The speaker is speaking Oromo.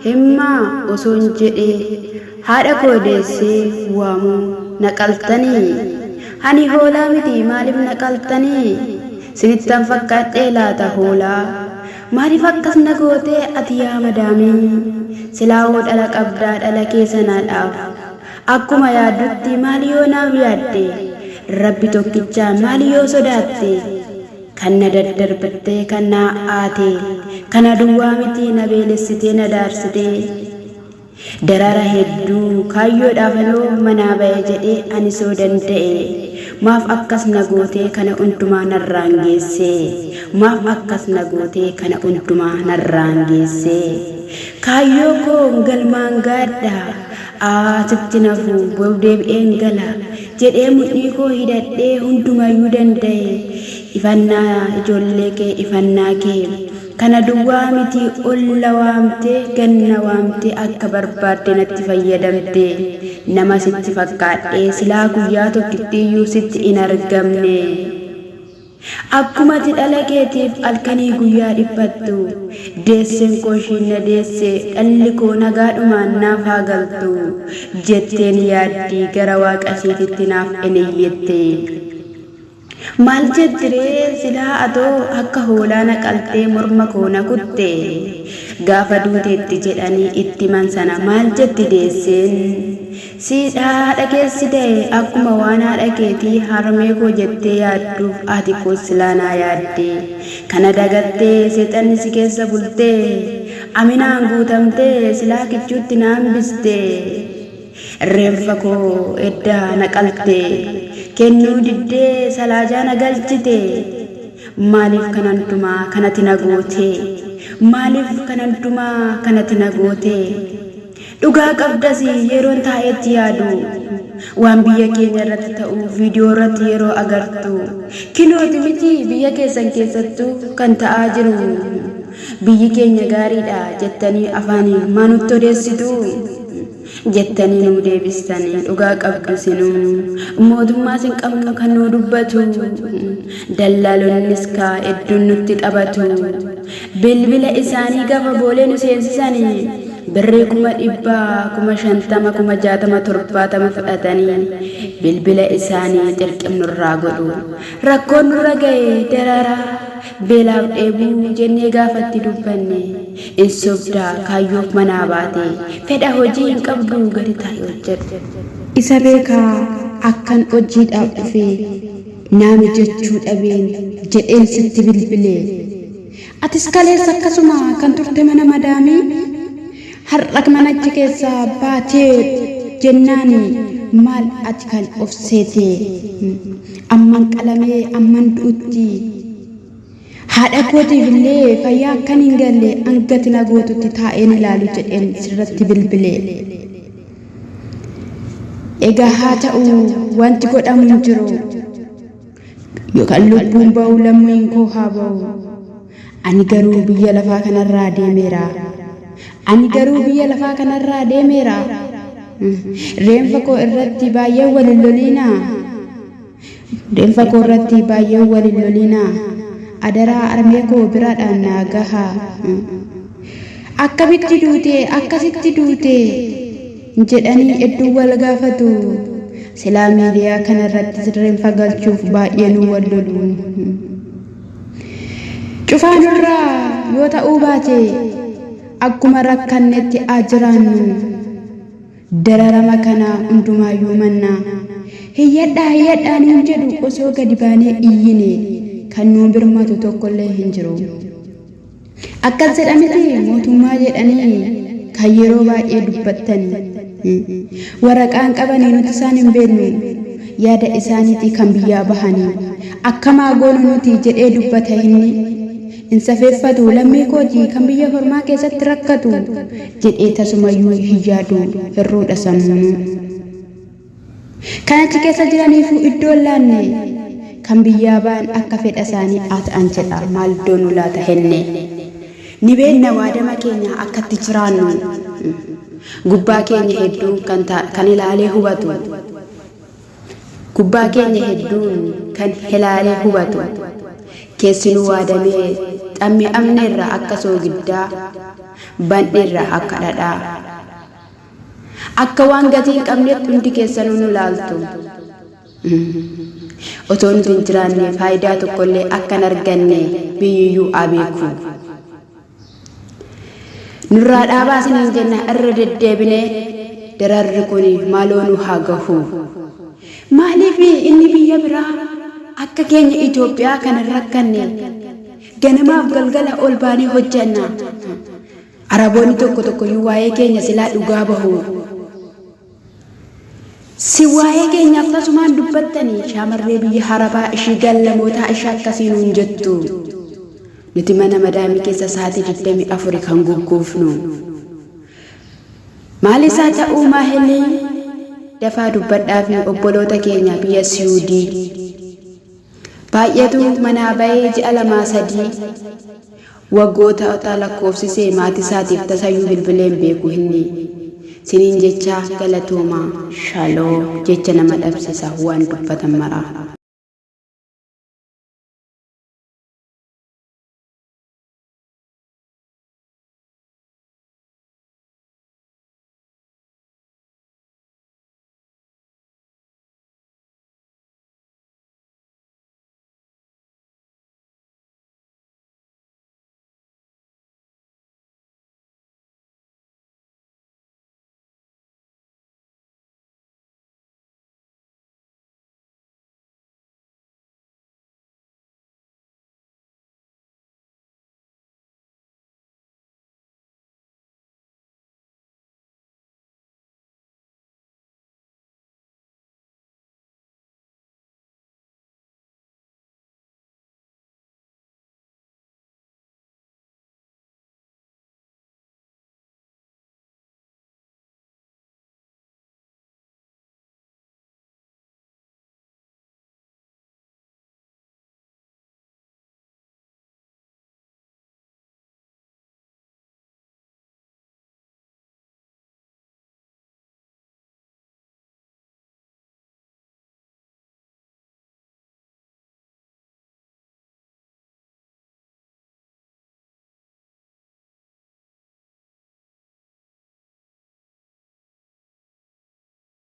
himmaa osoo hin jedhee haadha koo deessee waamu naqaltanii ani hoolaa miti maaliif naqaltanii sinittan fakkaadhee laata hoolaa maaliif akkas na gootee ati yaa madaamii silaawoo dhala qabdaa dhala keessanaadhaaf akkuma yaaddutti maali yoo naaf yaadde rabbi tokkichaan maali yoo sodaatte kan na daddarbattee kan na aate kana duwwaa miti na beelessitee na daarsitee darara hedduu kaayyoodhaaf anoo manaa ba'e jedhee ani soo danda'e maaf akkas na gootee kana hundumaa narraan geessee maaf akkas na gootee kana hundumaa narraan geessee kaayyoo koo galmaan gaadha sitti nafu deebi'een gala jedhee mudhii koo hidhadhee hundumayyuu danda'e ifannaa ijoollee kee ifannaa kee kana duwwaa miti olla waamtee ganna waamtee akka barbaadde natti fayyadamte nama sitti fakkaadhee silaa guyyaa tokkittiyyuu sitti hin argamne akkuma ati dhala keetiif halkanii guyyaa dhiphattu deesseen koo ishiin na deesse dhalli koo nagaadhumaan naaf haa galtu jetteen yaaddii gara waaqa isheetitti naaf eneyyette maal jettiree silaa atoo akka hoolaa naqaltee morma koo na kutte gaafa duuteetti jedhanii itti man sana maal jetti deesseen siidhaa haadha keessi ta'e akkuma waan haadha keetii harmee koo jettee yaadduuf ati koo silaanaa yaadde kana dagattee seexanni si keessa bultee aminaan guutamtee silaa kichuutti na hambiste reeffa koo eddaa naqalte kennuu diddee salaajaa na galchite maaliif kanantumaa kanatti na goote maaliif kanantumaa kanatti na goote dhugaa qabdas yeroon taa'etti yaadu waan biyya keenya irratti ta'u viidiyoo irratti yeroo agartu kilooti miti biyya keessan keessattuu kan ta'aa jiru biyyi keenya gaariidha jettanii afaanii maanutti odeessitu jettanii nu deebistanii dhugaa qabdu sinuu mootummaa sin qabnu kan nu dubbatu dallaalonnis kaa hedduun nutti taphatu bilbila isaanii gaafa boolee nu seensisanii birrii 100 50 60 70 fudhatanii bilbila isaanii dirqimnurraa godhu rakkoon nurra ga'e darara beelaaf dheebuu jennee gaafatti dubbanne insobdaa kaayyoof manaa baate fedha hojii hin qabdu gadi taa'e hojjedhu isa beekaa akkan hojiidhaaf dhufee naami jechuu dhabeen jedheen sitti bilbilee atis kaleessa akkasuma kan turte mana madaamii har'a manachi keessaa baatee jennaani maal ati kan of seete amman qalamee amman du'utti haadha kootiif illee fayyaa akkan hin galle angati na gootutti taa'een ilaalu jedheen sirratti bilbilee egaa haa ta'u wanti godhamu hin jiru yookaan lubbuun ba'u lammiin koo haa ba'u ani garuu biyya lafaa kanarraa deemeera reenfa koo irratti baay'ee waliin loliinaa adaraa armee koo biraadhaan naa gahaa akkamitti duute akkasitti duute jedhanii hedduu wal gaafatu silaa miidiyaa kanarratti reenfa galchuuf baay'ee nu wal lolu cufaanurraa yoo ta'uu baate akkuma rakkannetti ajiraannu dararama kana hundumaayyuu mannaa hiyyadhaan hin jedhu osoo gadi baanee iyyine kan nu birmatu tokkollee hin jiru akkas jedhamiti mootummaa jedhanii kan yeroo baay'ee dubbattanii waraqaan qabanii nuti isaan hin beeknu yaada isaaniitii kan biyyaa bahanii akkamaa goonu nuti jedhee dubbata inni insafeeffatu lammii kootii kan biyya hormaa keessatti rakkatu jedhee tasumayyuu hin yaadu hirruudha sammuu kan achi keessa jiraniifuu iddoo laanne kan biyyaa ba'an akka fedha isaanii ta'an jedha maal doonu laata henne ni beekna waadama keenya akkatti jiraannu gubbaa keenya hedduun kan ilaalee hubatu keessinuu waadamee cammi amneerra akka soogiddaa bandheerra akka dhadhaa akka waan gatii hin qabnetti hundi keessanuu nu laaltu. Otoo nuti hin jiraanne faayidaa tokkollee akka hin arganne biyyiyyuu abeeku. Nurraa dhaabaa isiniin jenna irra deddeebinee dararri kun maaloo nu haa gahu. Maaliif inni biyya biraa akka keenya Itoophiyaa kan hin rakkanne ganamaaf galgala ol baanee hojjenna. Araboonni tokko tokkoyyuu waa'ee keenya silaa dhugaa bahu. Si waa'ee keenyaaf tasumaan dubbattanii shaamarree biyya harabaa ishii gallamootaa ishee akkasiin hin jettu. Nuti mana madaamii keessa sa'aatii 24 kan gugguufnu. Maal isaa ta'uu maahillee dafaa dubbadhaa fi obboloota keenya biyya Siwiidii. Baay'eetu manaa bahee ji'a 2-3 waggoota lakkoofsisee maatii isaatiif tasayyuu bilbileen beeku hinni. Siniin jecha galatooma shaloo jecha nama dhabsisa waan dubbatan maraa.